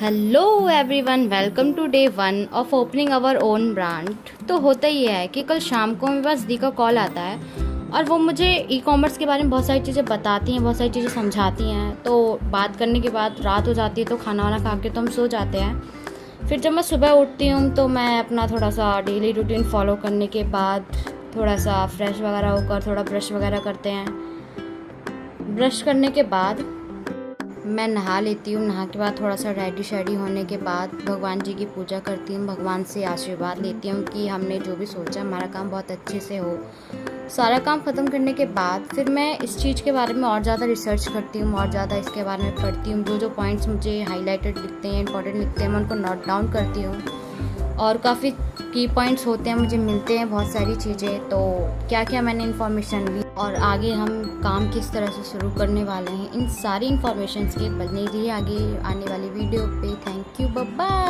Hello everyone, welcome to day 1 of opening our own brand. तो होता ही है कि कल शाम को मेरे पास दी का कॉल आता है और वो मुझे ई कॉमर्स के बारे में बहुत सारी चीज़ें बताती हैं, बहुत सारी चीज़ें समझाती हैं। तो बात करने के बाद रात हो जाती है, तो खाना वाना खा के तो हम सो जाते हैं। फिर जब मैं सुबह उठती हूँ तो मैं अपना थोड़ा सा डेली रूटीन फॉलो करने के बाद थोड़ा सा फ्रेश वगैरह होकर थोड़ा ब्रश वगैरह करते हैं। ब्रश करने के बाद मैं नहा लेती हूँ। नहा के बाद थोड़ा सा रेडी शेडी होने के बाद भगवान जी की पूजा करती हूँ, भगवान से आशीर्वाद लेती हूँ कि हमने जो भी सोचा हमारा काम बहुत अच्छे से हो। सारा काम ख़त्म करने के बाद फिर मैं इस चीज़ के बारे में और ज़्यादा रिसर्च करती हूँ, और ज़्यादा इसके बारे में पढ़ती हूँ। जो जो पॉइंट्स मुझे हाईलाइटेड लिखते हैं, इंपॉर्टेंट लिखते हैं, मैं उनको नोट डाउन करती हूँ। और काफ़ी की पॉइंट्स होते हैं, मुझे मिलते हैं बहुत सारी चीज़ें। तो क्या क्या मैंने इन्फॉर्मेशन ली और आगे हम काम किस तरह से शुरू करने वाले हैं, इन सारी इन्फॉर्मेशन के बदलने के लिए आगे आने वाली वीडियो पे। Thank you, bye bye.